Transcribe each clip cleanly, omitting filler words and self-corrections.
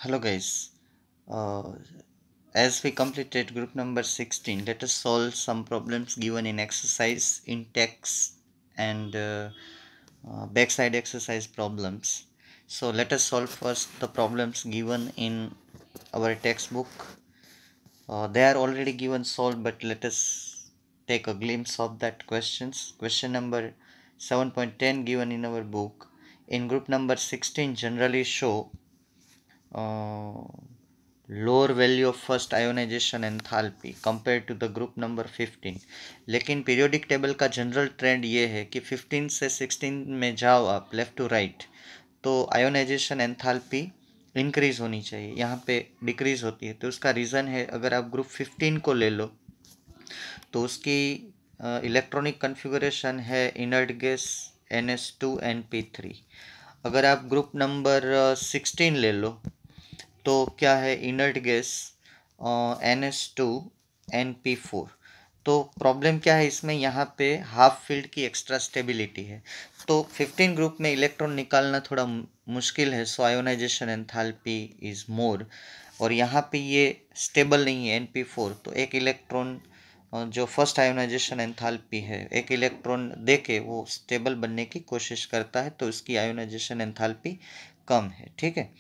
Hello guys. Uh, as we completed group number 16, let us solve some problems given in exercise in text and backside exercise problems. So let us solve first the problems given in our textbook. They are already given solved, but let us take a glimpse of that questions. Question number 7.10 given in our book. In group number 16 generally show uh, lower value of first ionisation enthalpy compare to the group number 15। लेकिन periodic table का general trend ये है कि 15 से 16 में जाओ आप left to right तो आयोनाइजेशन एंथैल्पी इंक्रीज होनी चाहिए, यहाँ पे डिक्रीज होती है। तो उसका रीज़न है, अगर आप ग्रुप 15 को ले लो तो उसकी इलेक्ट्रॉनिक कन्फिगरेशन है इनर्ट गैस NH2 NP3। अगर आप ग्रुप नंबर 16 ले लो तो क्या है, इनर्ट गैस NH2 NP4। तो प्रॉब्लम क्या है इसमें, यहाँ पे हाफ फील्ड की एक्स्ट्रा स्टेबिलिटी है, तो 15 ग्रुप में इलेक्ट्रॉन निकालना थोड़ा मुश्किल है। सो आयोनाइजेशन एंथैल्पी इज मोर, और यहाँ पे ये स्टेबल नहीं है NP4, तो एक इलेक्ट्रॉन जो फर्स्ट आयोनाइजेशन एंथैल्पी है एक इलेक्ट्रॉन देके वो स्टेबल बनने की कोशिश करता है, तो इसकी आयोनाइजेशन एंथैल्पी कम है। ठीक है,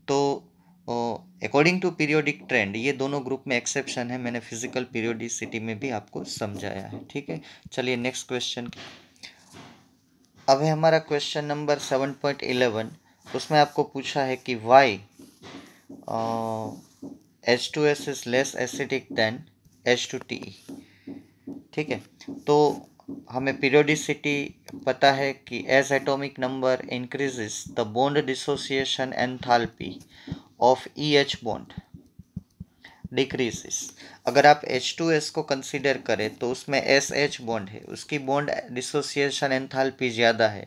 तो अकॉर्डिंग टू पीरियोडिक ट्रेंड ये दोनों ग्रुप में एक्सेप्शन है, मैंने फिजिकल पीरियोडिसिटी में भी आपको समझाया है। ठीक है, चलिए नेक्स्ट क्वेश्चन। अब है हमारा क्वेश्चन नंबर 7.11। उसमें आपको पूछा है कि why H2S is less acidic than H2TE। ठीक है, तो हमें पीरियोडिसिटी पता है कि as atomic number increases the bond dissociation enthalpy of EH bond decreases. अगर आप H2S को कंसीडर करें तो उसमें SH बॉन्ड है, उसकी बॉन्ड डिसोसिएशन एंथैल्पी ज़्यादा है।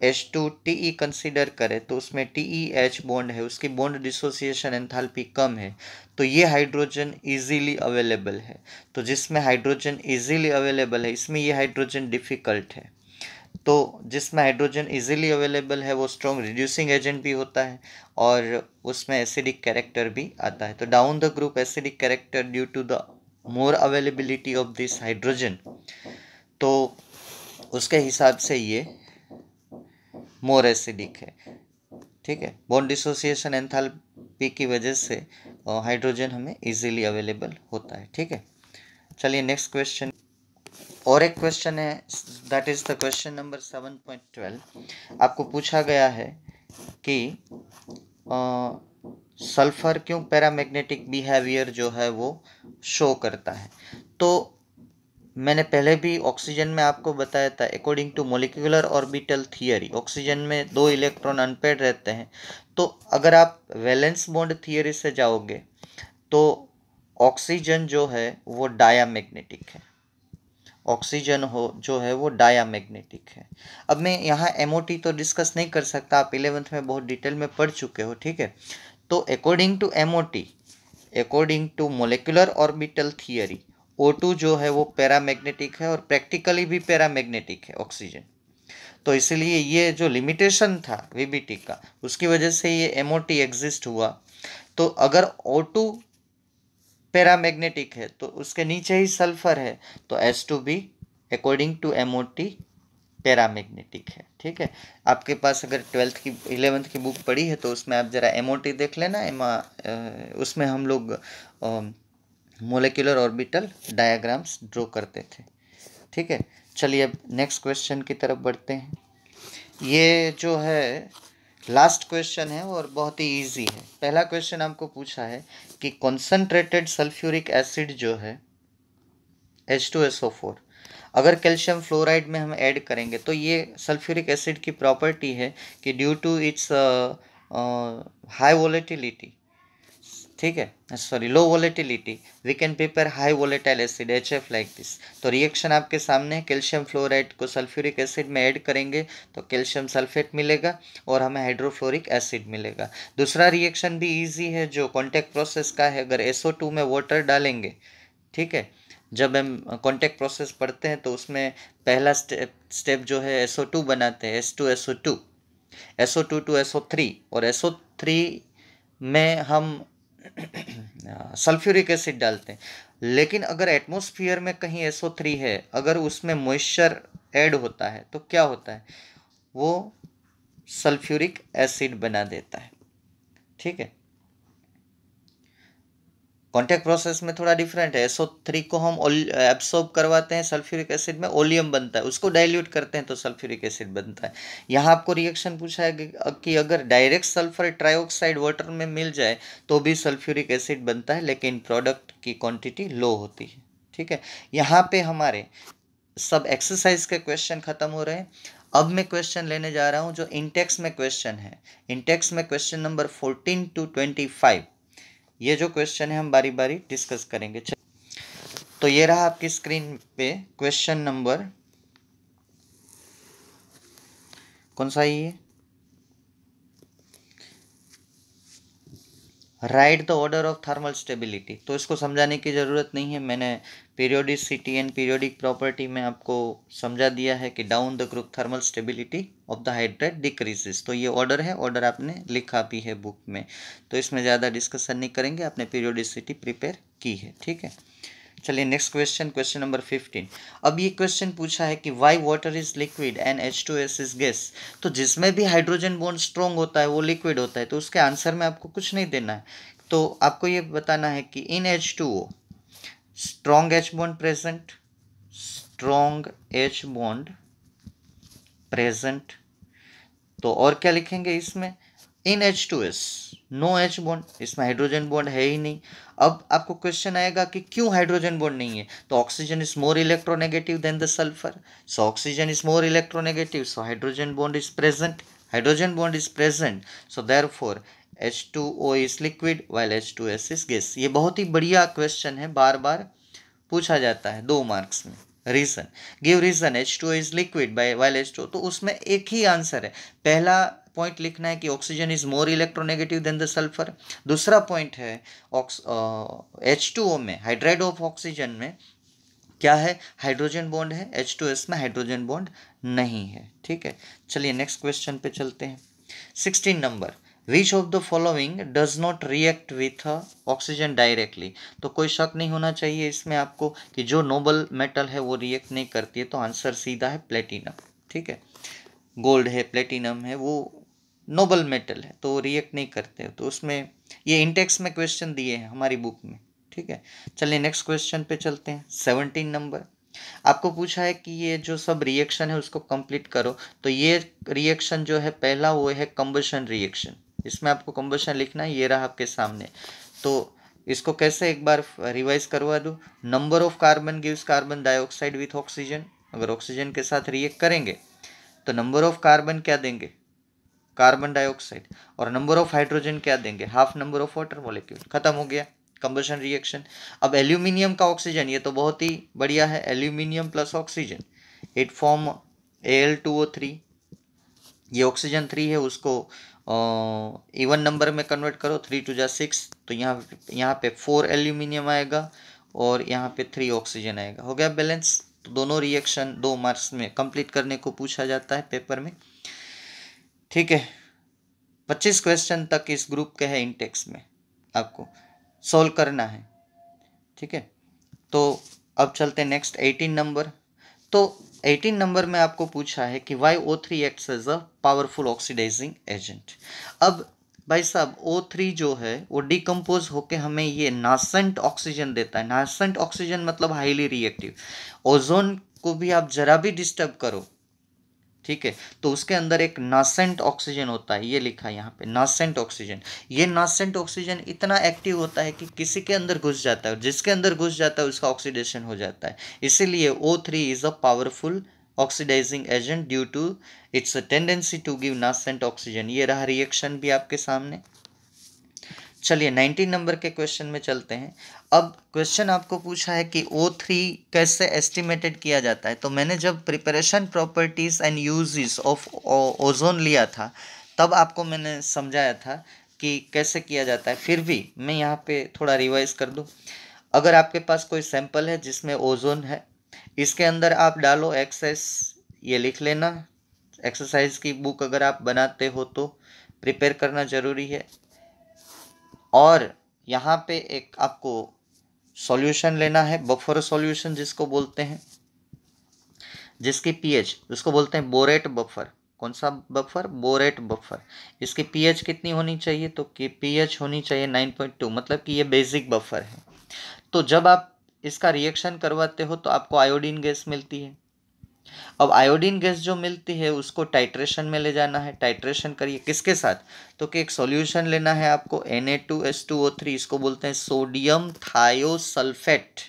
H2TE कंसीडर करें तो उसमें TEH बॉन्ड है, उसकी बॉन्ड डिसोसिएशन एंथैल्पी कम है। तो ये हाइड्रोजन इजीली अवेलेबल है, तो जिसमें हाइड्रोजन इजीली अवेलेबल है इसमें ये हाइड्रोजन डिफ़िकल्ट है। तो जिसमें हाइड्रोजन इजीली अवेलेबल है वो स्ट्रॉन्ग रिड्यूसिंग एजेंट भी होता है और उसमें एसिडिक कैरेक्टर भी आता है। तो down the group acidic character due to the more availability of this hydrogen, तो उसके हिसाब से ये मोर एसिडिक है। ठीक है, बॉन्ड डिसोसिएशन एंथैल्पी की वजह से हाइड्रोजन हमें इजीली अवेलेबल होता है। ठीक है, चलिए नेक्स्ट क्वेश्चन। और एक क्वेश्चन है, that is the question number 7.12। आपको पूछा गया है कि सल्फर क्यों पैरामैग्नेटिक बिहेवियर जो है वो शो करता है। तो मैंने पहले भी ऑक्सीजन में आपको बताया था, according to molecular orbital theory oxygen में 2 इलेक्ट्रॉन अनपेयर्ड रहते हैं। तो अगर आप वैलेंस बॉन्ड थियरी से जाओगे तो ऑक्सीजन जो है वो डायामैग्नेटिक है, ऑक्सीजन हो जो है वो डायामैग्नेटिक है। अब मैं यहाँ MOT तो डिस्कस नहीं कर सकता, आप 11th में बहुत डिटेल में पढ़ चुके हो। ठीक है, तो according to MOT, according to molecular orbital theory O2 जो है वो पैरामैग्नेटिक है और प्रैक्टिकली भी पैरामैग्नेटिक है ऑक्सीजन। तो इसलिए ये जो लिमिटेशन था VBT का, उसकी वजह से ये MOT एग्जिस्ट हुआ। तो अगर O2 पैरामैग्नेटिक है तो उसके नीचे ही सल्फर है, तो H2 भी अकॉर्डिंग टू MOT पैरामैग्नेटिक है। ठीक है, आपके पास अगर 12th की 11th की बुक पढ़ी है तो उसमें आप ज़रा MOT देख लेना। उसमें हम लोग मोलिकुलर ऑर्बिटल डायग्राम्स ड्रॉ करते थे। ठीक है, चलिए अब नेक्स्ट क्वेश्चन की तरफ बढ़ते हैं। ये जो है लास्ट क्वेश्चन है और बहुत ही इजी है। पहला क्वेश्चन आपको पूछा है कि कॉन्सनट्रेटेड सल्फ्यूरिक एसिड जो है H2SO4 अगर कैल्शियम फ्लोराइड में हम ऐड करेंगे तो ये सल्फ्यूरिक एसिड की प्रॉपर्टी है कि due to its high volatility, ठीक है, sorry low volatility, we can prepare high volatile acid HF like this. तो रिएक्शन आपके सामने है, कैल्शियम फ्लोराइड को सल्फ्यूरिक एसिड में ऐड करेंगे तो कैल्शियम सल्फेट मिलेगा और हमें हाइड्रोफ्लोरिक एसिड मिलेगा। दूसरा रिएक्शन भी इजी है जो कॉन्टैक्ट प्रोसेस का है, अगर SO2 में वाटर डालेंगे, ठीक है, जब हम कॉन्टैक्ट प्रोसेस पढ़ते हैं तो उसमें पहला स्टेप जो है SO2 बनाते हैं, H2SO2 SO2 to SO3, और SO3 में हम सल्फ्यूरिक एसिड डालते हैं, लेकिन अगर एटमॉस्फेयर में कहीं SO3 है, अगर उसमें मॉइस्चर ऐड होता है तो क्या होता है, वो सल्फ्यूरिक एसिड बना देता है। ठीक है, कॉन्टैक्ट प्रोसेस में थोड़ा डिफरेंट है। SO3 को हम एब्सॉर्ब करवाते हैं सल्फ्यूरिक एसिड में, ओलियम बनता है, उसको डाइल्यूट करते हैं तो सल्फ्यूरिक एसिड बनता है। यहाँ आपको रिएक्शन पूछा है कि अगर डायरेक्ट सल्फर ट्राइऑक्साइड वाटर में मिल जाए तो भी सल्फ्यूरिक एसिड बनता है, लेकिन प्रोडक्ट की क्वांटिटी लो होती है। ठीक है, यहाँ पे हमारे सब एक्सरसाइज के क्वेश्चन खत्म हो रहे हैं। अब मैं क्वेश्चन लेने जा रहा हूँ जो इंटेक्स में क्वेश्चन है। इंटेक्स में क्वेश्चन नंबर 14 to 25, ये जो क्वेश्चन है हम बारी बारी डिस्कस करेंगे। तो ये रहा आपकी स्क्रीन पे क्वेश्चन नंबर, कौन सा ये, right the order of thermal stability. तो इसको समझाने की ज़रूरत नहीं है, मैंने पीरियोडिसिटी एंड पीरियोडिक प्रॉपर्टी में आपको समझा दिया है कि down the group thermal stability of the hydrate decreases. तो ये ऑर्डर है, ऑर्डर आपने लिखा भी है बुक में, तो इसमें ज़्यादा डिस्कशन नहीं करेंगे, आपने पीरियोडिसिटी प्रिपेयर की है। ठीक है, चलिए नेक्स्ट क्वेश्चन, क्वेश्चन नंबर 15। अब ये क्वेश्चन पूछा है कि Y water is liquid and H2S is gas. तो जिसमें भी हाइड्रोजन बॉन्ड स्ट्रॉन्ग होता है वो लिक्विड होता है, तो उसके आंसर में आपको कुछ नहीं देना है, तो आपको ये बताना है कि इन H2O strong H bond present, strong H bond present. तो और क्या लिखेंगे इसमें, इन H2S नो H बॉन्ड, इसमें हाइड्रोजन बॉन्ड है ही नहीं। अब आपको क्वेश्चन आएगा कि क्यों हाइड्रोजन बॉन्ड नहीं है, तो oxygen is more electronegative than the sulphur, so oxygen is more electronegative, so hydrogen bond is present, hydrogen bond is present, so therefore H2O is liquid while H2S is gas. ये बहुत ही बढ़िया question है, बार बार पूछा जाता है 2 marks में। Reason, give reason H2O is liquid by while H2O, तो उसमें एक ही आंसर है। पहला पॉइंट लिखना है कि oxygen is more electronegative than the sulphur. दूसरा पॉइंट है H2O में, हाइड्राइड ऑफ ऑक्सीजन में क्या है, हाइड्रोजन बॉन्ड है, H2S में हाइड्रोजन बॉन्ड नहीं है। ठीक है, चलिए नेक्स्ट क्वेश्चन पे चलते हैं। 16 number, which of the following does not react with oxygen directly. तो कोई शक नहीं होना चाहिए इसमें आपको कि जो नोबल मेटल है वो रिएक्ट नहीं करती है, तो आंसर सीधा है प्लेटिनम। ठीक है, गोल्ड है, प्लेटिनम है, वो नोबल मेटल है तो रिएक्ट नहीं करते, तो उसमें ये इंटेक्स में क्वेश्चन दिए हैं हमारी बुक में। ठीक है, चलिए नेक्स्ट क्वेश्चन पे चलते हैं। 17 नंबर, आपको पूछा है कि ये जो सब रिएक्शन है उसको कंप्लीट करो। तो ये रिएक्शन जो है पहला वो है कंबशन रिएक्शन, इसमें आपको कंबशन लिखना है, ये रहा आपके सामने। तो इसको कैसे एक बार रिवाइज करवा दूँ, number of carbon gives carbon dioxide with oxygen, अगर ऑक्सीजन के साथ रिएक्ट करेंगे तो नंबर ऑफ कार्बन क्या देंगे, कार्बन डाइऑक्साइड, और नंबर ऑफ हाइड्रोजन क्या देंगे, half number of water molecule. खत्म हो गया कंबशन रिएक्शन। अब एल्यूमिनियम का ऑक्सीजन, ये तो बहुत ही बढ़िया है, aluminium plus oxygen it form Al2O3, ये ऑक्सीजन 3 है, उसको इवन नंबर में कन्वर्ट करो, 3 2 जा 6, तो यहाँ पे 4 एल्यूमिनियम आएगा और यहाँ पे 3 ऑक्सीजन आएगा, हो गया बैलेंस। तो दोनों रिएक्शन 2 मार्क्स में कंप्लीट करने को पूछा जाता है पेपर में। ठीक है, 25 क्वेश्चन तक इस ग्रुप के हैं इंटेक्स में, आपको सॉल्व करना है। ठीक है, तो अब चलते हैं नेक्स्ट 18 नंबर। तो 18 नंबर में आपको पूछा है कि why O3 acts as a powerful oxidising agent. अब भाई साहब O3 जो है वो डिकम्पोज होके हमें ये नासेंट ऑक्सीजन देता है। नासेंट ऑक्सीजन मतलब हाईली रिएक्टिव। ओजोन को भी आप जरा भी डिस्टर्ब करो, ठीक है, तो उसके अंदर एक नासेंट ऑक्सीजन होता है, ये लिखा है यहाँ पे नासेंट ऑक्सीजन। ये नासेंट ऑक्सीजन इतना एक्टिव होता है कि किसी के अंदर घुस जाता है, और जिसके अंदर घुस जाता है उसका ऑक्सीडेशन हो जाता है। इसीलिए O3 is a powerful oxidising agent due to its tendency to give nascent oxygen. ये रहा रिएक्शन भी आपके सामने। चलिए 19 नंबर के क्वेश्चन में चलते हैं। अब क्वेश्चन आपको पूछा है कि O3 कैसे एस्टिमेटेड किया जाता है। तो मैंने जब preparation properties and uses of ozone लिया था तब आपको मैंने समझाया था कि कैसे किया जाता है, फिर भी मैं यहाँ पे थोड़ा रिवाइज कर दूँ। अगर आपके पास कोई सैंपल है जिसमें ओजोन है, इसके अंदर आप डालो XS, ये लिख लेना। एक्सरसाइज की बुक अगर आप बनाते हो तो प्रिपेयर करना ज़रूरी है। और यहाँ पे एक आपको सॉल्यूशन लेना है, बफर सॉल्यूशन जिसको बोलते हैं, जिसकी पीएच, उसको बोलते हैं बोरेट बफर। कौन सा बफर? Borate buffer. इसकी पीएच कितनी होनी चाहिए? तो कि पीएच होनी चाहिए 9.2, मतलब कि ये बेसिक बफर है। तो जब आप इसका रिएक्शन करवाते हो तो आपको आयोडीन गैस मिलती है। अब आयोडीन गैस जो मिलती है उसको टाइट्रेशन में ले जाना है। टाइट्रेशन करिए किसके साथ? तो कि एक सॉल्यूशन लेना है आपको Na2H2O3, इसको बोलते हैं सोडियम थायोसल्फेट।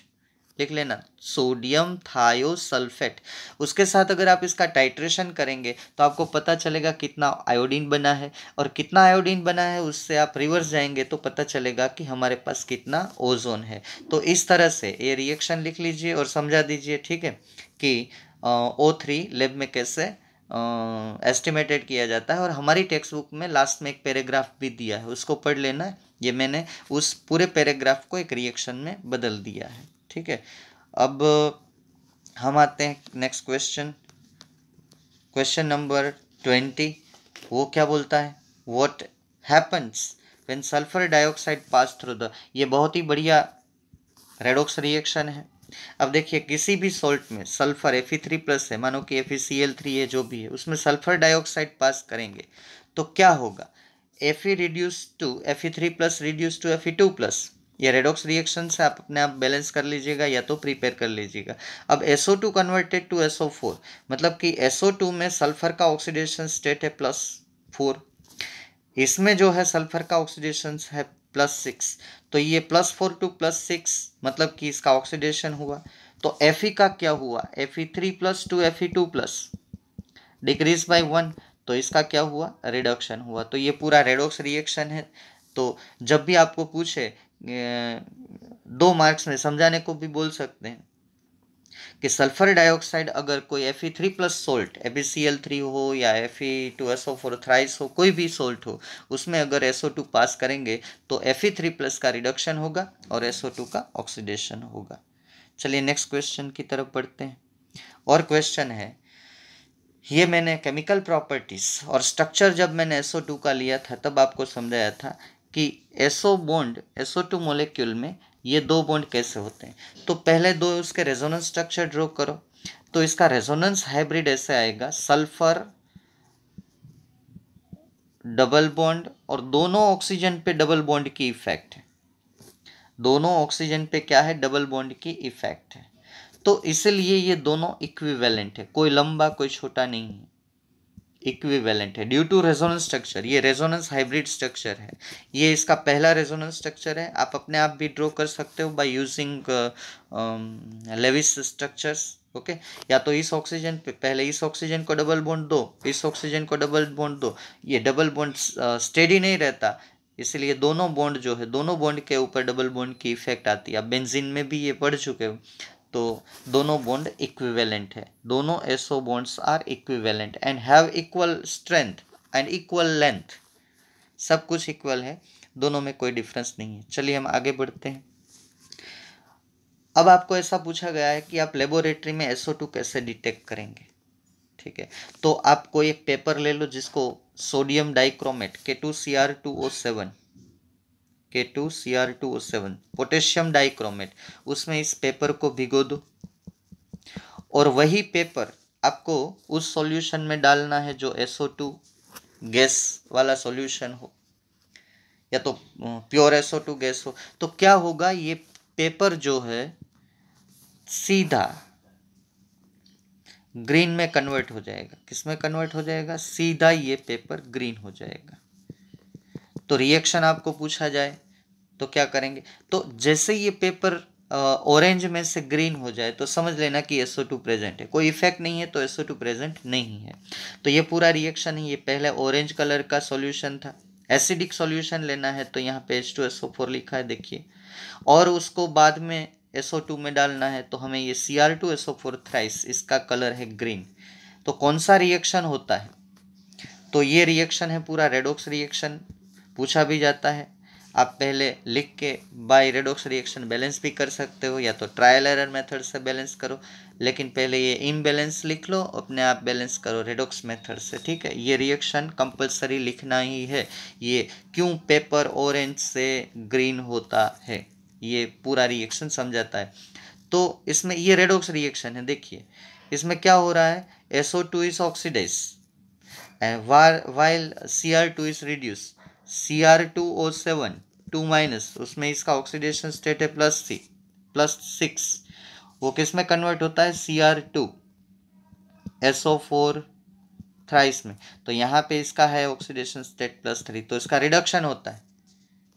लिख लेना, सोडियम थायोसल्फेट। उसके साथ अगर आप इसका टाइट्रेशन करेंगे तो आपको पता चलेगा कितना आयोडीन बना है, और कितना आयोडीन बना है उससे आप रिवर्स जाएंगे तो पता चलेगा कि हमारे पास कितना ओजोन है। तो इस तरह से ये रिएक्शन लिख लीजिए और समझा दीजिए, ठीक है, कि O3 लैब में कैसे एस्टिमेटेड किया जाता है। और हमारी टेक्स्ट बुक में लास्ट में एक पैराग्राफ भी दिया है, उसको पढ़ लेना है। ये मैंने उस पूरे पैराग्राफ को एक रिएक्शन में बदल दिया है, ठीक है। अब हम आते हैं नेक्स्ट क्वेश्चन, क्वेश्चन नंबर 20। वो क्या बोलता है? What happens when sulphur dioxide pass through the, ये बहुत ही बढ़िया रेडॉक्स रिएक्शन है। अब देखिए किसी भी सॉल्ट में सल्फर Fe3+ है, मानो कि FeCl3 है, जो भी है, उसमें सल्फर डाइऑक्साइड पास करेंगे तो क्या होगा? Fe reduce to Fe3+ reduce to Fe2+। ये रेडॉक्स रिएक्शन से आप अपने आप बैलेंस कर लीजिएगा या तो प्रिपेयर कर लीजिएगा। अब SO2 कन्वर्टेड टू SO4, मतलब कि SO2 में सल्फर का ऑक्सीडेशन स्टेट है +4, इसमें जो है सल्फर का ऑक्सीडेशन है +6। तो ये +4 टू +6 मतलब कि इसका ऑक्सीडेशन हुआ। तो Fe का क्या हुआ? Fe3+ to Fe2+ decrease by 1, तो इसका क्या हुआ? रिडक्शन हुआ। तो ये पूरा रेडॉक्स रिएक्शन है। तो जब भी आपको पूछे 2 मार्क्स में समझाने को भी बोल सकते हैं कि सल्फर डाइऑक्साइड अगर कोई Fe3+ सोल्ट FeCl3 हो या Fe2SO4 थ्राइस हो, कोई भी सोल्ट हो, उसमें अगर SO2 पास करेंगे तो Fe3+ का रिडक्शन होगा और SO2 का ऑक्सीडेशन होगा। चलिए नेक्स्ट क्वेश्चन की तरफ बढ़ते हैं। और क्वेश्चन है, ये मैंने केमिकल प्रॉपर्टीज और स्ट्रक्चर जब मैंने SO2 का लिया था तब आपको समझाया था कि SO बॉन्ड SO2 मोलेक्यूल में ये 2 बॉन्ड कैसे होते हैं। तो पहले 2 उसके रेजोनेंस स्ट्रक्चर ड्रॉ करो। तो इसका रेजोनेंस हाइब्रिड ऐसे आएगा, सल्फर डबल बॉन्ड, और दोनों ऑक्सीजन पे डबल बॉन्ड की इफेक्ट है। दोनों ऑक्सीजन पे क्या है? डबल बॉन्ड की इफेक्ट है। तो इसलिए ये दोनों इक्विवेलेंट है, कोई लंबा कोई छोटा नहीं है, इक्विवेलेंट है ड्यू टू रेजोनेंस स्ट्रक्चर। ये रेजोनेंस हाइब्रिड स्ट्रक्चर है। ये इसका पहला रेजोनेंस स्ट्रक्चर है। आप अपने आप भी ड्रॉ कर सकते हो by using Lewis structures. Okay, या तो इस ऑक्सीजन पे पहले इस ऑक्सीजन को डबल बॉन्ड दो, इस ऑक्सीजन को डबल बॉन्ड दो। ये डबल बॉन्ड स्टेडी नहीं रहता, इसलिए दोनों बॉन्ड जो है, दोनों बॉन्ड के ऊपर डबल बॉन्ड की इफेक्ट आती है। आप बेंजीन में भी ये पढ़ चुके हो। तो दोनों बॉन्ड इक्विवेलेंट है, दोनों SO bonds are equivalent and have equal strength and equal length. सब कुछ इक्वल है, दोनों में कोई डिफरेंस नहीं है। चलिए हम आगे बढ़ते हैं। अब आपको ऐसा पूछा गया है कि आप लेबोरेटरी में SO2 कैसे डिटेक्ट करेंगे, ठीक है। तो आप कोई एक पेपर ले लो जिसको sodium dichromate K2Cr2O7 potassium dichromate, उसमें इस पेपर को भिगो दो और वही पेपर आपको उस सॉल्यूशन में डालना है जो SO2 गैस वाला सॉल्यूशन हो या तो प्योर SO2 गैस हो। तो क्या होगा? ये पेपर जो है सीधा ग्रीन में कन्वर्ट हो जाएगा। किस में कन्वर्ट हो जाएगा? सीधा ये पेपर ग्रीन हो जाएगा। तो रिएक्शन आपको पूछा जाए तो क्या करेंगे? तो जैसे ये पेपर ऑरेंज में से ग्रीन हो जाए तो समझ लेना कि SO2 प्रेजेंट है। कोई इफेक्ट नहीं है तो SO2 प्रेजेंट नहीं है। तो ये पूरा रिएक्शन है। ये पहले ऑरेंज कलर का सॉल्यूशन था, एसिडिक सॉल्यूशन लेना है तो यहाँ पे H2SO4 लिखा है, देखिए। और उसको बाद में SO2 में डालना है तो हमें ये Cr2SO4 थ्राइस, इसका कलर है ग्रीन। तो कौन सा रिएक्शन होता है? तो ये रिएक्शन है पूरा रेडॉक्स रिएक्शन, पूछा भी जाता है। आप पहले लिख के बाय रेडॉक्स रिएक्शन बैलेंस भी कर सकते हो, या तो ट्रायल एरर मेथड से बैलेंस करो, लेकिन पहले ये इम्बैलेंस लिख लो, अपने आप बैलेंस करो रेडॉक्स मेथड से। ठीक है, ये रिएक्शन कंपलसरी लिखना ही है। ये क्यों पेपर ऑरेंज से ग्रीन होता है, ये पूरा रिएक्शन समझाता है। तो इसमें ये रेडॉक्स रिएक्शन है, देखिए इसमें क्या हो रहा है, SO2 is oxidized and while Cr2 is reduced, Cr2O7 2 minus, उसमें इसका ऑक्सीडेशन स्टेट है +6, वो किस में कन्वर्ट होता है, Cr2 SO4 थ्राइस में, तो यहाँ पे इसका है ऑक्सीडेशन स्टेट +3, तो इसका रिडक्शन होता है।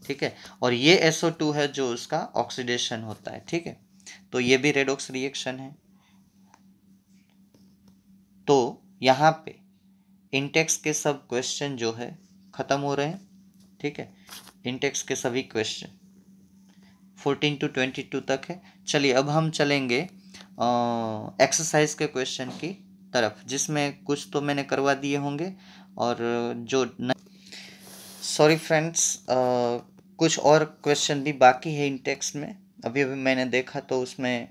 ठीक है, और ये SO2 है जो उसका ऑक्सीडेशन होता है। ठीक है, तो ये भी रेडॉक्स रिएक्शन है। तो यहाँ पे इंटेक्स के सब क्वेश्चन जो है ख़त्म हो रहे हैं। ठीक है, इंटेक्स के सभी क्वेश्चन 14 to 22 तक है। चलिए अब हम चलेंगे एक्सरसाइज के क्वेश्चन की तरफ, जिसमें कुछ तो मैंने करवा दिए होंगे और जो सॉरी फ्रेंड्स, कुछ और क्वेश्चन भी बाकी है इंटेक्स में। अभी अभी मैंने देखा तो उसमें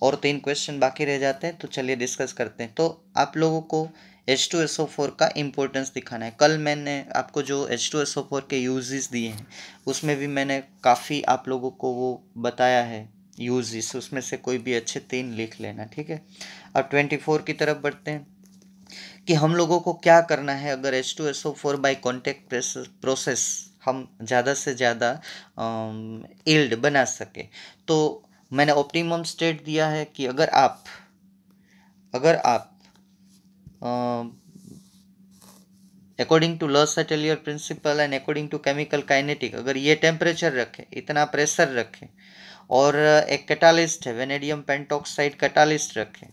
और 3 क्वेश्चन बाकी रह जाते हैं, तो चलिए डिस्कस करते हैं। तो आप लोगों को H2SO4 का इम्पोर्टेंस दिखाना है। कल मैंने आपको जो H2SO4 के यूजेस दिए हैं उसमें भी मैंने काफ़ी आप लोगों को वो बताया है यूजेस, उसमें से कोई भी अच्छे 3 लिख लेना। ठीक है, अब 24 की तरफ बढ़ते हैं कि हम लोगों को क्या करना है अगर H2SO4 बाय कॉन्टैक्ट प्रोसेस हम ज़्यादा से ज़्यादा यील्ड बना सके। तो मैंने ऑप्टिमम स्टेट दिया है कि अगर आप according to Le Chatelier principle and according to chemical kinetic, अगर ये टेम्परेचर रखे, इतना प्रेशर रखे, और एक कैटालिस्ट है वेनेडियम पेंटॉक्साइड कैटालिस्ट रखे,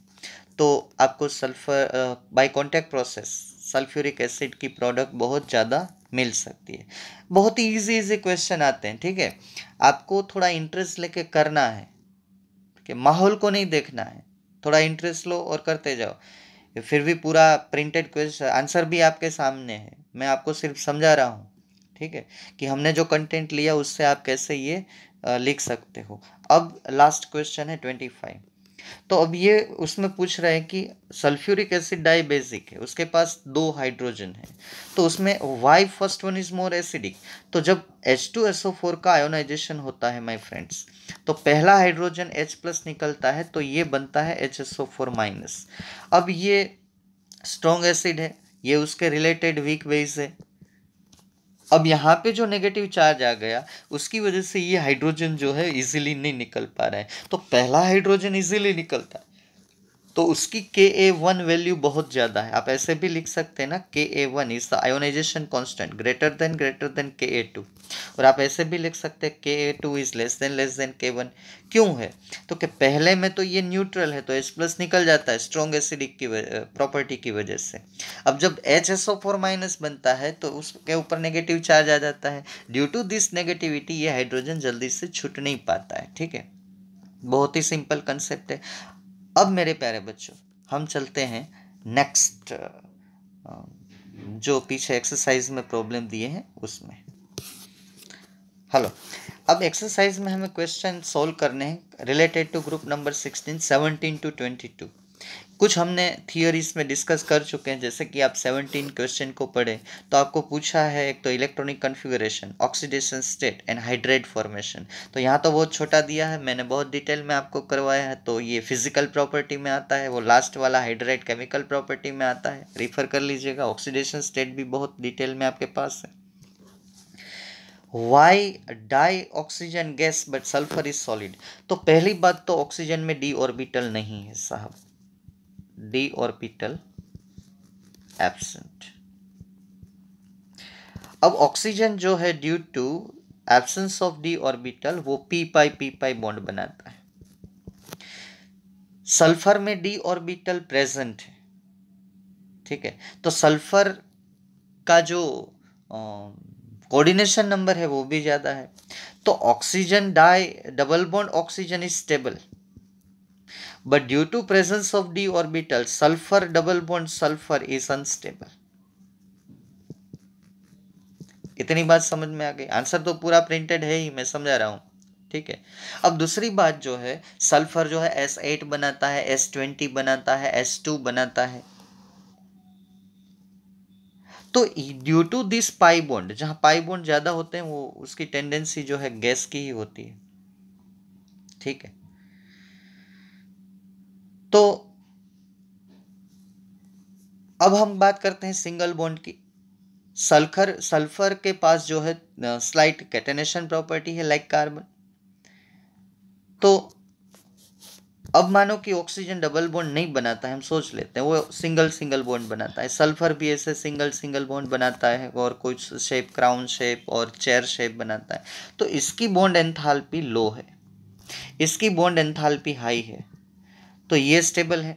तो आपको sulphur by contact process sulphuric acid की प्रोडक्ट बहुत ज़्यादा मिल सकती है। बहुत ही इजी क्वेश्चन आते हैं। ठीक है, आपको थोड़ा इंटरेस्ट लेके करना है कि माहौल को नहीं देखना है, थोड़ा इंटरेस्ट लो और करते जाओ। फिर भी पूरा प्रिंटेड क्वेश्चन आंसर भी आपके सामने है, मैं आपको सिर्फ समझा रहा हूँ। ठीक है, कि हमने जो कंटेंट लिया उससे आप कैसे ये लिख सकते हो। अब लास्ट क्वेश्चन है 25। तो अब ये उसमें पूछ रहे हैं कि सल्फ्यूरिक एसिड डाइबेसिक है, उसके पास 2 हाइड्रोजन है, तो उसमें why first one is more acidic. तो जब H2SO4 का आयोनाइजेशन होता है माय फ्रेंड्स, तो पहला हाइड्रोजन H+ निकलता है, तो ये बनता है HSO4-। अब ये स्ट्रॉन्ग एसिड है, ये उसके रिलेटेड वीक बेस है। अब यहाँ पे जो नेगेटिव चार्ज आ गया उसकी वजह से ये हाइड्रोजन जो है इजीली नहीं निकल पा रहा है। तो पहला हाइड्रोजन इजीली निकलता है तो उसकी Ka1 वैल्यू बहुत ज़्यादा है। आप ऐसे भी लिख सकते हैं ना, Ka1 is the ionisation constant greater than Ka2, और आप ऐसे भी लिख सकते हैं Ka2 is less than K1। क्यों है, तो कि पहले में तो ये न्यूट्रल है, तो H+ निकल जाता है स्ट्रॉन्ग एसिडिक की प्रॉपर्टी की वजह से। अब जब HSO4- बनता है तो उसके ऊपर नेगेटिव चार्ज आ जाता है। ड्यू टू दिस नेगेटिविटी ये हाइड्रोजन जल्दी से छूट नहीं पाता है। ठीक है, बहुत ही सिंपल कंसेप्ट है। अब मेरे प्यारे बच्चों, हम चलते हैं नेक्स्ट, जो पीछे एक्सरसाइज में प्रॉब्लम दिए हैं उसमें। हेलो, अब एक्सरसाइज में हमें क्वेश्चन सॉल्व करने हैं related to group number 16 17 to 22। कुछ हमने थियोरीज में डिस्कस कर चुके हैं, जैसे कि आप 17 क्वेश्चन को पढ़े तो आपको पूछा है एक तो electronic configuration, oxidation state and hydrate formation. तो यहाँ तो बहुत छोटा दिया है, मैंने बहुत डिटेल में आपको करवाया है। तो ये फिजिकल प्रॉपर्टी में आता है, वो लास्ट वाला हाइड्रेट केमिकल प्रॉपर्टी में आता है, रिफर कर लीजिएगा। ऑक्सीडेशन स्टेट भी बहुत डिटेल में आपके पास है। Why dioxygen gas but sulphur is solid. तो पहली बात तो ऑक्सीजन में डी ऑर्बिटल नहीं है साहब, डी ऑर्बिटल एब्सेंट। अब ऑक्सीजन जो है due to absence of D orbital वो पी पाई बॉन्ड बनाता है। सल्फर में डी ऑर्बिटल प्रेजेंट है। ठीक है, तो सल्फर का जो कोऑर्डिनेशन नंबर है वो भी ज्यादा है। तो oxygen di double bond oxygen is stable, but due to presence of d orbital sulfur double bond sulfur is unstable. इतनी बात समझ में आ गई। आंसर तो पूरा प्रिंटेड है ही, मैं समझा रहा हूँ, ठीक है। अब दूसरी बात जो है, सल्फर जो है S8 बनाता है, S20 बनाता है, S2 बनाता है। तो due to this pi bond, जहाँ पाई बॉन्ड ज्यादा होते हैं वो उसकी टेंडेंसी जो है गैस की ही होती है, ठीक है। तो अब हम बात करते हैं सिंगल बॉन्ड की। सल्फर के पास जो है स्लाइट कैटेनेशन प्रॉपर्टी है लाइक कार्बन। तो अब मानो कि ऑक्सीजन डबल बॉन्ड नहीं बनाता है, हम सोच लेते हैं वो सिंगल सिंगल बॉन्ड बनाता है। सल्फर भी ऐसे सिंगल सिंगल बॉन्ड बनाता है और कुछ शेप, क्राउन शेप और चेयर शेप बनाता है। तो इसकी बॉन्ड एंथैल्पी लो है, इसकी बॉन्ड एंथैल्पी हाई है, तो ये स्टेबल है।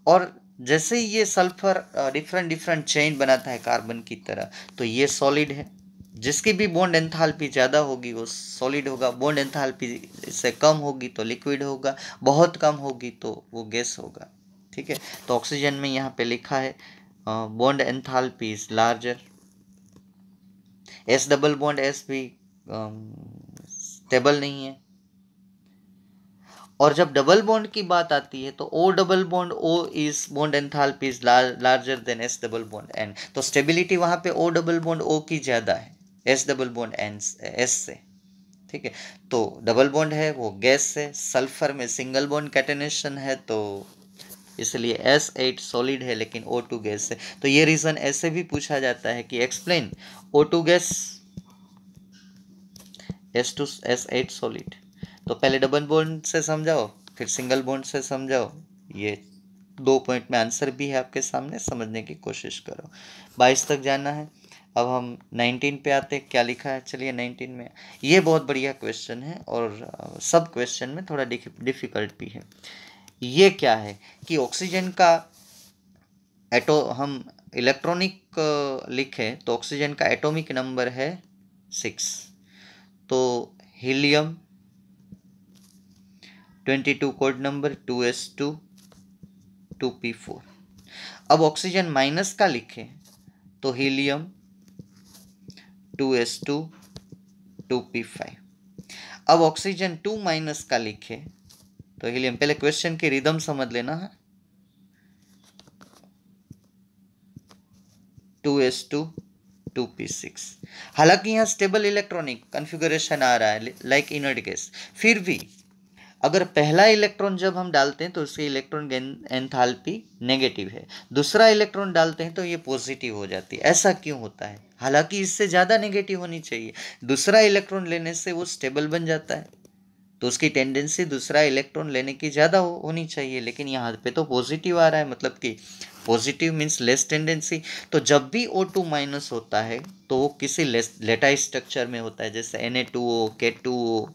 और जैसे ही ये सल्फर डिफरेंट डिफरेंट चेन बनाता है कार्बन की तरह, तो ये सॉलिड है। जिसकी भी बॉन्ड एंथैल्पी ज़्यादा होगी वो सॉलिड होगा, बॉन्ड एंथैल्पी से कम होगी तो लिक्विड होगा, बहुत कम होगी तो वो गैस होगा, ठीक है। तो ऑक्सीजन में यहाँ पे लिखा है bond enthalpy is larger. S double bond S भी स्टेबल नहीं है। और जब डबल बॉन्ड की बात आती है तो O double bond O is bond enthalpy is larger than S double bond N. तो स्टेबिलिटी वहां पे ओ डबल बॉन्ड ओ की ज्यादा है S double bond N S से, ठीक है। तो डबल बॉन्ड है वो गैस से, सल्फर में सिंगल बॉन्ड कैटेनेशन है तो इसलिए S8 सॉलिड है लेकिन O2 गैस है। तो ये रीजन ऐसे भी पूछा जाता है कि explain O2 gas, S2 S8 solid. तो पहले डबल बॉन्ड से समझाओ फिर सिंगल बॉन्ड से समझाओ। ये 2 पॉइंट में आंसर भी है आपके सामने, समझने की कोशिश करो। 22 तक जाना है। अब हम 19 पे आते हैं, क्या लिखा है चलिए 19 में। ये बहुत बढ़िया क्वेश्चन है और सब क्वेश्चन में थोड़ा डिफिकल्ट भी है। ये क्या है कि ऑक्सीजन का हम इलेक्ट्रॉनिक लिखें तो ऑक्सीजन का एटॉमिक नंबर है 6। तो helium 22 code number 2s2 2p4। अब ऑक्सीजन माइनस का लिखें तो हीलियम 2s2 2p5। अब ऑक्सीजन 2 माइनस का लिखें तो हीलियम, पहले क्वेश्चन की रिदम समझ लेना है, 2s2 2p6। हालांकि यहाँ स्टेबल इलेक्ट्रॉनिक कॉन्फ़िगरेशन आ रहा है लाइक इनर्ट गैस, फिर भी अगर पहला इलेक्ट्रॉन जब हम डालते हैं तो उसकी इलेक्ट्रॉन एंथैल्पी नेगेटिव है, दूसरा इलेक्ट्रॉन डालते हैं तो ये पॉजिटिव हो जाती है। ऐसा क्यों होता है? हालांकि इससे ज़्यादा नेगेटिव होनी चाहिए, दूसरा इलेक्ट्रॉन लेने से वो स्टेबल बन जाता है तो उसकी टेंडेंसी दूसरा इलेक्ट्रॉन लेने की ज़्यादा होनी चाहिए, लेकिन यहाँ पे तो पॉजिटिव आ रहा है, मतलब कि पॉजिटिव मीन्स लेस टेंडेंसी। तो जब भी O2 माइनस होता है तो वो किसी लेटाइज स्ट्रक्चर में होता है, जैसे Na2O, K2O,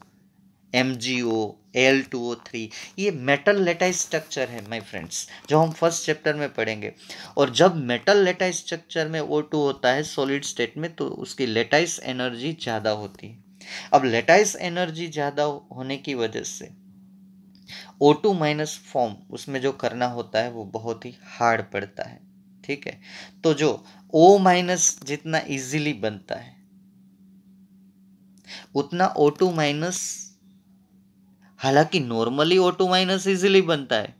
MgO, Al2O3। ये मेटल लेटाइज स्ट्रक्चर है माय फ्रेंड्स, जो हम फर्स्ट चैप्टर में पढ़ेंगे। और जब मेटल लेटाइज स्ट्रक्चर में O2 होता है सॉलिड स्टेट में तो उसकी लेटाइज एनर्जी ज़्यादा होती है। अब लेटाइज एनर्जी ज़्यादा होने की वजह से O2 माइनस फॉर्म उसमें जो करना होता है वो बहुत ही हार्ड पड़ता है, ठीक है। तो जो O माइनस जितना इजीली बनता है उतना O2 माइनस, हालांकि नॉर्मली O2 माइनस इजीली बनता है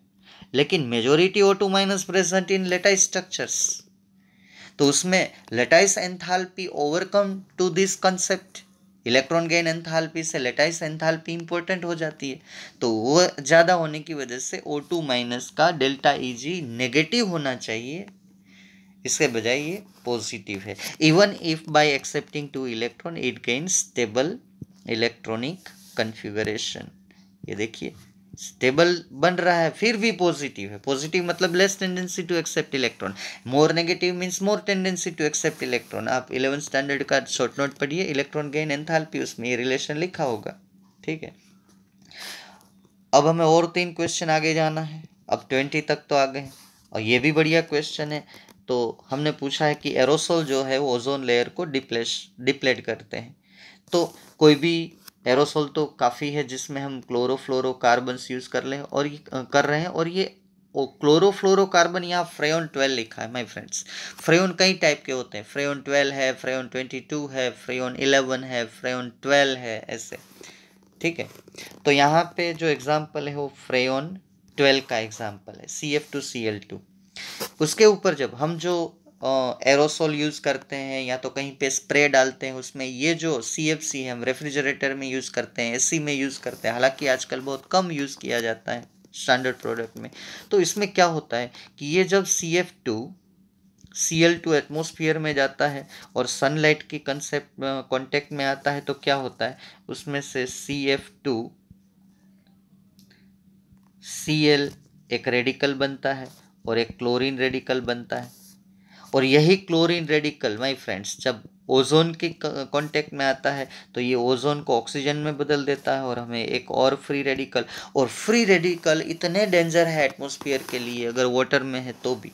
लेकिन majority O2 minus present in lattice structures, तो उसमें lattice enthalpy overcome to this concept, electron gain enthalpy से लेटाइज एंथैल्पी इंपॉर्टेंट हो जाती है। तो वो ज़्यादा होने की वजह से O2 माइनस का डेल्टा Eg नेगेटिव होना चाहिए, इसके बजाय ये पॉजिटिव है। Even if bye accepting two electron it gains stable electronic configuration. ये देखिए स्टेबल बन रहा है फिर भी पॉजिटिव है। पॉजिटिव मतलब less tendency to accept electron, more negative means more tendency to accept electron. आप 11th स्टैंडर्ड का शॉर्ट नोट पढ़िए, इलेक्ट्रॉन गेन एंथैल्पी, उसमें ये रिलेशन लिखा होगा, ठीक है। अब हमें और 3 क्वेश्चन आगे जाना है, अब 20 तक तो आ गए और ये भी बढ़िया क्वेश्चन है। तो हमने पूछा है कि एरोसोल जो है वो ओजोन लेयर को डिप्लेट करते हैं। तो कोई भी एरोसोल तो काफ़ी है जिसमें हम क्लोरोफ्लोरोकार्बन्स यूज़ कर रहे हैं और ये क्लोरोफ्लोरोकार्बन, यहाँ फ्रेयॉन 12 लिखा है माय फ्रेंड्स। फ्रेयॉन कई टाइप के होते हैं, फ्रेयॉन 12 है, फ्रेयॉन 22 है, फ्रेयॉन 11 है, फ्रेयॉन 12 है, ऐसे, ठीक है। तो यहाँ पे जो एग्जाम्पल है वो फ्रेयॉन 12 का एग्जाम्पल है, CF2Cl2। उसके ऊपर जब हम जो एरोसोल यूज करते हैं या तो कहीं पे स्प्रे डालते हैं, उसमें ये जो CFC है हम रेफ्रिजरेटर में यूज करते हैं, AC में यूज करते हैं, हालांकि आजकल बहुत कम यूज किया जाता है स्टैंडर्ड प्रोडक्ट में। तो इसमें क्या होता है कि ये जब CF2Cl2 एटमोस्फियर में जाता है और सनलाइट की कंसेप्ट कांटेक्ट में आता है, तो क्या होता है, उसमें से CF2Cl एक रेडिकल बनता है और एक क्लोरीन रेडिकल बनता है। और यही क्लोरीन रेडिकल माय फ्रेंड्स जब ओजोन के कांटेक्ट में आता है तो ये ओजोन को ऑक्सीजन में बदल देता है और हमें एक और फ्री रेडिकल, और फ्री रेडिकल इतने डेंजर है एटमॉस्फेयर के लिए अगर वाटर में है तो भी।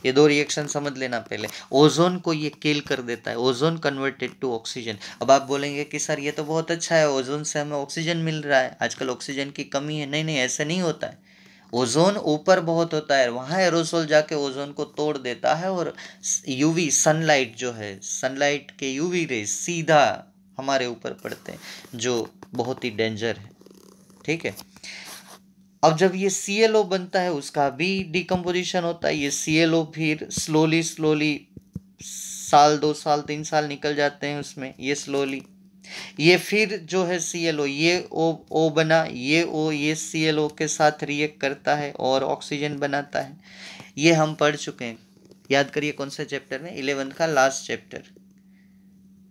ये दो रिएक्शन समझ लेना पहले। ओजोन को ये किल कर देता है, ओजोन कन्वर्टेड टू ऑक्सीजन। अब आप बोलेंगे कि सर ये तो बहुत अच्छा है, ओजोन से हमें ऑक्सीजन मिल रहा है, आजकल ऑक्सीजन की कमी है। नहीं नहीं, ऐसे नहीं होता है। ओजोन ऊपर बहुत होता है, वहाँ एरोसोल जाके ओजोन को तोड़ देता है और यूवी सनलाइट जो है, सनलाइट के यूवी रेज सीधा हमारे ऊपर पड़ते हैं, जो बहुत ही डेंजर है, ठीक है। अब जब ये ClO बनता है उसका भी डिकम्पोजिशन होता है। ये ClO फिर स्लोली स्लोली साल 2 साल 3 साल निकल जाते हैं उसमें, ये स्लोली ये फिर जो है ClO, ये O बना, ये O ये ClO के साथ रिएक्ट करता है और ऑक्सीजन बनाता है। ये हम पढ़ चुके हैं, याद करिए कौन से चैप्टर में, 11th का लास्ट चैप्टर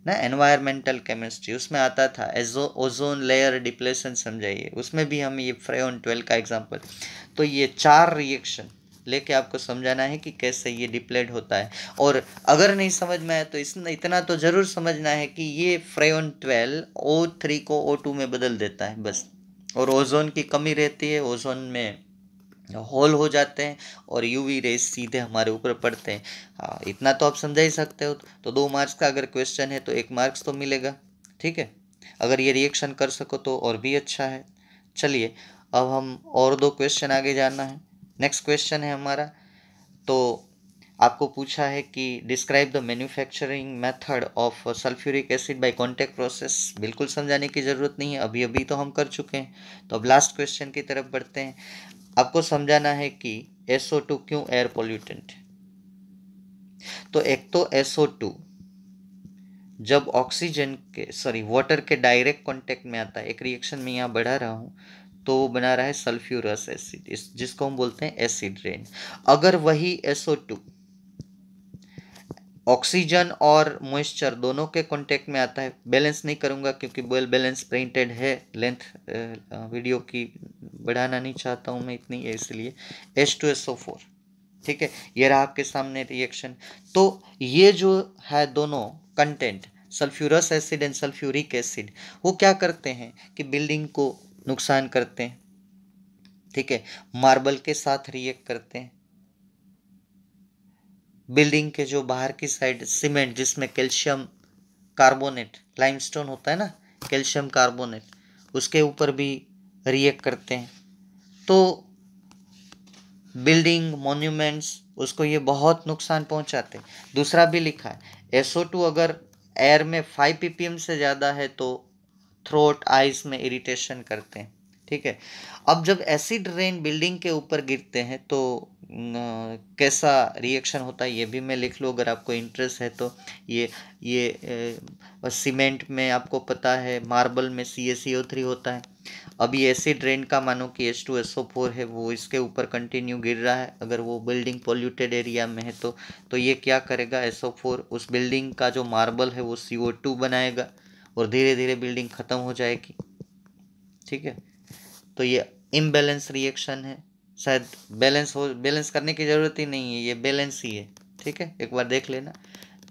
ना, एनवायरमेंटल केमिस्ट्री, उसमें आता था ओजोन लेयर डिप्लेशन, समझाइए, उसमें भी हम ये फ्रेयॉन 12 का एग्जांपल। तो ये 4 रिएक्शन लेके आपको समझाना है कि कैसे ये डिप्लेट होता है। और अगर नहीं समझ में आए तो इतना तो जरूर समझना है कि ये फ्रेयॉन 12 O3 को O2 में बदल देता है बस, और ओजोन की कमी रहती है, ओजोन में होल हो जाते हैं और यूवी रेस सीधे हमारे ऊपर पड़ते हैं। हाँ, इतना तो आप समझा ही सकते हो। तो 2 मार्क्स का अगर क्वेश्चन है तो 1 मार्क्स तो मिलेगा, ठीक है। अगर ये रिएक्शन कर सको तो और भी अच्छा है। चलिए अब हम और 2 क्वेश्चन आगे जाना है। नेक्स्ट क्वेश्चन है हमारा, तो आपको पूछा है कि describe the manufacturing method of sulphuric acid by contact process. बिल्कुल समझाने की ज़रूरत नहीं है, अभी अभी तो हम कर चुके हैं। तो अब लास्ट क्वेश्चन की तरफ बढ़ते हैं। आपको समझाना है कि SO2 क्यों एयर पोल्यूटेंट। तो एक तो SO2 जब ऑक्सीजन के वाटर के डायरेक्ट कांटेक्ट में आता है, एक रिएक्शन में यहाँ बढ़ा रहा हूँ, तो वो बना रहा है सल्फ्यूरस एसिड, जिसको हम बोलते हैं एसिड रेन। अगर वही SO2 ऑक्सीजन और मॉइस्चर दोनों के कांटेक्ट में आता है, बैलेंस नहीं करूंगा क्योंकि वेल बैलेंस प्रिंटेड है, लेंथ वीडियो की बढ़ाना नहीं चाहता हूं मैं इतनी, इसलिए H2SO4, ठीक है। ये रहा आपके सामने रिएक्शन। तो ये जो है दोनों content, sulphurous acid and sulphuric acid, वो क्या करते हैं कि बिल्डिंग को नुकसान करते हैं, ठीक है। मार्बल के साथ रिएक्ट करते हैं, बिल्डिंग के जो बाहर की साइड सीमेंट जिसमें कैल्शियम कार्बोनेट लाइमस्टोन होता है ना, कैल्शियम कार्बोनेट, उसके ऊपर भी रिएक्ट करते हैं। तो बिल्डिंग मॉन्यूमेंट्स उसको ये बहुत नुकसान पहुंचाते हैं। दूसरा भी लिखा है SO2 अगर एयर में 5 ppm से ज़्यादा है तो थ्रोट आइज में इरिटेशन करते हैं, ठीक है। अब जब एसिड रेन बिल्डिंग के ऊपर गिरते हैं तो कैसा रिएक्शन होता है ये भी मैं लिख लूँ अगर आपको इंटरेस्ट है तो। ये सीमेंट में आपको पता है, मार्बल में CaCO3 होता है। अभी एसिड रेन का मानो कि H2SO4 है, वो इसके ऊपर कंटिन्यू गिर रहा है, अगर वो बिल्डिंग पोल्यूटेड एरिया में है तो ये क्या करेगा, SO4 उस बिल्डिंग का जो मार्बल है वो CO2 बनाएगा और धीरे धीरे बिल्डिंग ख़त्म हो जाएगी, ठीक है। तो ये इम्बैलेंस रिएक्शन है, शायद बैलेंस करने की ज़रूरत ही नहीं है, ये बैलेंस ही है, ठीक है, एक बार देख लेना।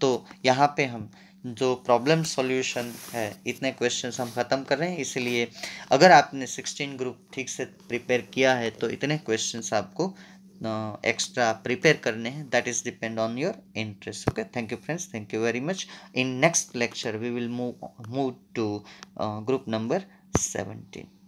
तो यहाँ पे हम जो प्रॉब्लम सॉल्यूशन है इतने क्वेश्चंस हम ख़त्म कर रहे हैं, इसलिए अगर आपने 16 ग्रुप ठीक से प्रिपेयर किया है तो इतने क्वेश्चंस आपको एक्स्ट्रा प्रिपेयर करने हैं, that is depend on your interest. Okay, thank you friends, thank you very much. In next lecture we will move to group number 17।